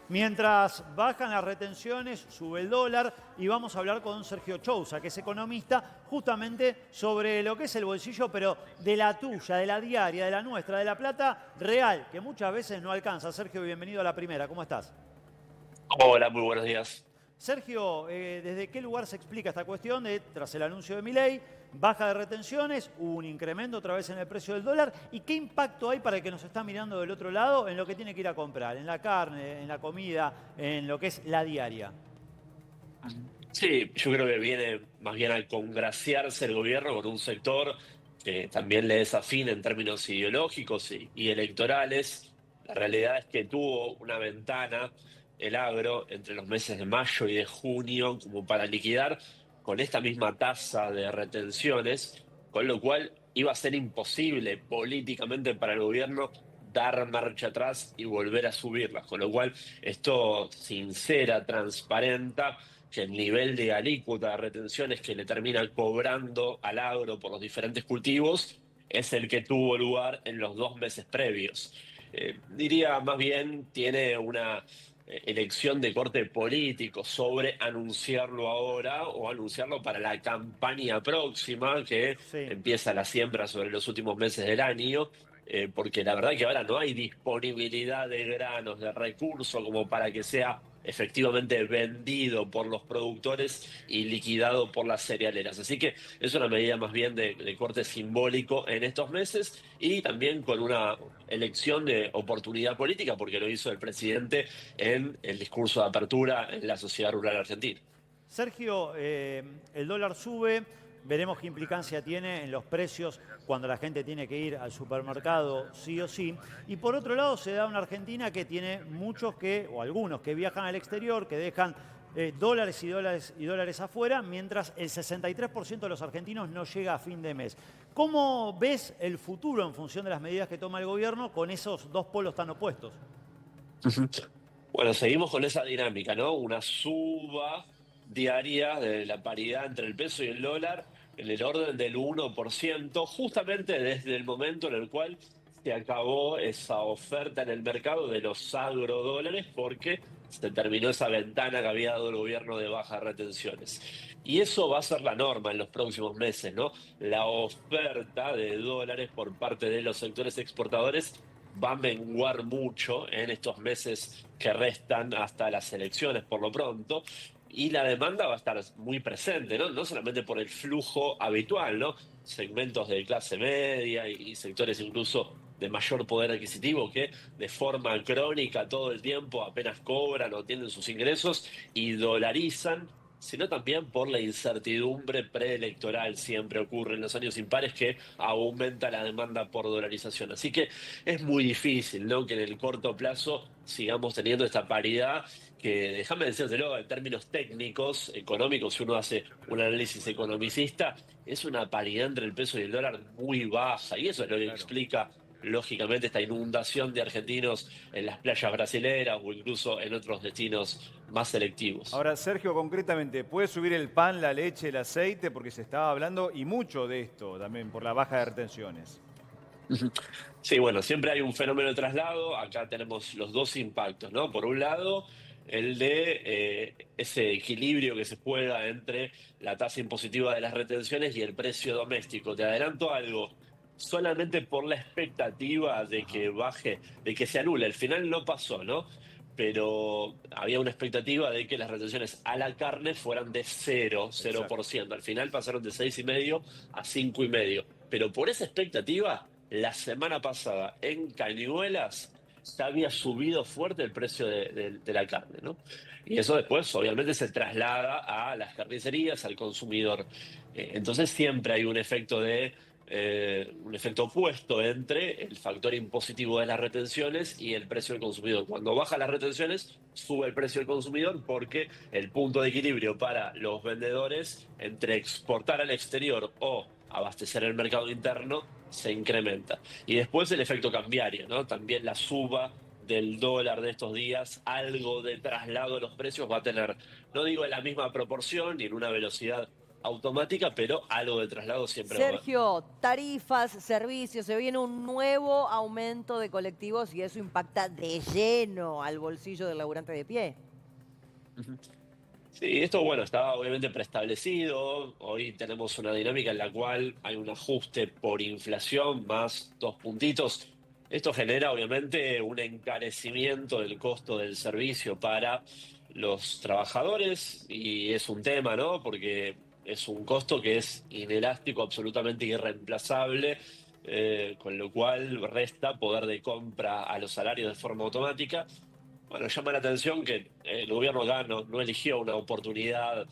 Mientras bajan las retenciones, sube el dólar y vamos a hablar con Sergio Chousa, que es economista, justamente sobre lo que es el bolsillo, pero de la tuya, de la diaria, de la nuestra, de la plata real, que muchas veces no alcanza. Sergio, bienvenido a la primera. ¿Cómo estás? Hola, muy buenos días. Sergio, ¿desde qué lugar se explica esta cuestión de, tras el anuncio de Milei, baja de retenciones, hubo un incremento otra vez en el precio del dólar? ¿Y qué impacto hay para el que nos está mirando del otro lado en lo que tiene que ir a comprar, en la carne, en la comida, en lo que es la diaria? Sí, yo creo que viene más bien al congraciarse el gobierno con un sector que también le es afín en términos ideológicos y electorales. La realidad es que tuvo una ventana, el agro, entre los meses de mayo y de junio, como para liquidar con esta misma tasa de retenciones, con lo cual iba a ser imposible políticamente para el gobierno dar marcha atrás y volver a subirlas, con lo cual esto sincera, transparenta que el nivel de alícuota de retenciones que le termina cobrando al agro por los diferentes cultivos es el que tuvo lugar en los 2 meses previos. Diría más bien tiene una elección de corte político sobre anunciarlo ahora o anunciarlo para la campaña próxima que Sí. empieza la siembra sobre los últimos meses del año. Porque la verdad que ahora no hay disponibilidad de granos, de recursos como para que sea efectivamente vendido por los productores y liquidado por las cerealeras. Así que es una medida más bien de corte simbólico en estos meses y también con una elección de oportunidad política, porque lo hizo el presidente en el discurso de apertura en la sociedad rural argentina. Sergio, el dólar sube, veremos qué implicancia tiene en los precios cuando la gente tiene que ir al supermercado sí o sí. Y por otro lado se da una Argentina que tiene muchos que, o algunos que viajan al exterior, que dejan dólares y dólares y dólares afuera, mientras el 63% de los argentinos no llega a fin de mes. ¿Cómo ves el futuro en función de las medidas que toma el gobierno con esos dos polos tan opuestos? Ujú. Bueno, seguimos con esa dinámica, ¿no? Una suba diaria de la paridad entre el peso y el dólar en el orden del 1%, justamente desde el momento en el cual se acabó esa oferta en el mercado de los agrodólares, porque se terminó esa ventana que había dado el gobierno de bajas retenciones. Y eso va a ser la norma en los próximos meses, ¿no? La oferta de dólares por parte de los sectores exportadores va a menguar mucho en estos meses que restan hasta las elecciones, por lo pronto, y la demanda va a estar muy presente, ¿no? No solamente por el flujo habitual, ¿no? Segmentos de clase media y sectores incluso de mayor poder adquisitivo que de forma crónica todo el tiempo apenas cobran o tienen sus ingresos y dolarizan, sino también por la incertidumbre preelectoral. Siempre ocurre en los años impares que aumenta la demanda por dolarización. Así que es muy difícil, ¿no? Que en el corto plazo sigamos teniendo esta paridad que, déjame decírtelo, en términos técnicos, económicos, si uno hace un análisis economicista, es una paridad entre el peso y el dólar muy baja. Y eso es lo que Claro. explica, lógicamente, esta inundación de argentinos en las playas brasileras o incluso en otros destinos más selectivos. Ahora, Sergio, concretamente, ¿puede subir el pan, la leche, el aceite? Porque se estaba hablando y mucho de esto también por la baja de retenciones. Ujú. Sí, bueno, siempre hay un fenómeno de traslado. Acá tenemos los dos impactos, ¿no? Por un lado, el de ese equilibrio que se juega entre la tasa impositiva de las retenciones y el precio doméstico. Te adelanto algo, solamente por la expectativa de Ajá. que baje, de que se anule. Al final no pasó, ¿no? Pero había una expectativa de que las retenciones a la carne fueran de cero Exacto. por ciento. Al final pasaron de 6,5 a 5,5. Pero por esa expectativa la semana pasada en Cañuelas se había subido fuerte el precio de la carne, ¿no? Y eso después obviamente se traslada a las carnicerías, al consumidor. Entonces siempre hay un efecto opuesto entre el factor impositivo de las retenciones y el precio del consumidor. Cuando bajan las retenciones, sube el precio del consumidor porque el punto de equilibrio para los vendedores entre exportar al exterior o abastecer el mercado interno se incrementa. Y después el efecto cambiario, ¿no? También la suba del dólar de estos días, algo de traslado de los precios va a tener, no digo en la misma proporción ni en una velocidad automática, pero algo de traslado siempre va a haber. Sergio, tarifas, servicios, se viene un nuevo aumento de colectivos y eso impacta de lleno al bolsillo del laburante de pie. Sí, esto bueno, estaba obviamente preestablecido. Hoy tenemos una dinámica en la cual hay un ajuste por inflación más 2 puntitos. Esto genera obviamente un encarecimiento del costo del servicio para los trabajadores y es un tema, ¿no? Porque es un costo que es inelástico, absolutamente irreemplazable, con lo cual resta poder de compra a los salarios de forma automática. Bueno, llama la atención que el gobierno acá no eligió una oportunidad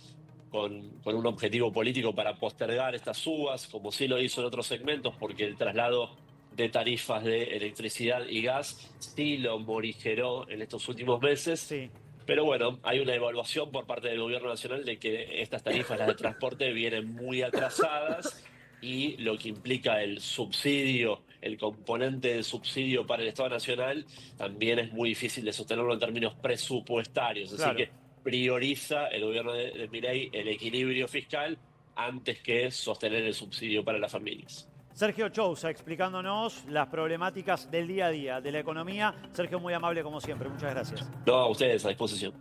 con un objetivo político para postergar estas subas, como sí lo hizo en otros segmentos, porque el traslado de tarifas de electricidad y gas sí lo morigeró en estos últimos meses. Sí. Pero bueno, hay una evaluación por parte del gobierno nacional de que estas tarifas, las de transporte, vienen muy atrasadas y lo que implica el subsidio, el componente del subsidio para el Estado Nacional, también es muy difícil de sostenerlo en términos presupuestarios. Así Claro. que prioriza el gobierno de Milei el equilibrio fiscal antes que sostener el subsidio para las familias. Sergio Chousa explicándonos las problemáticas del día a día de la economía. Sergio, muy amable como siempre. Muchas gracias. No, a ustedes a disposición.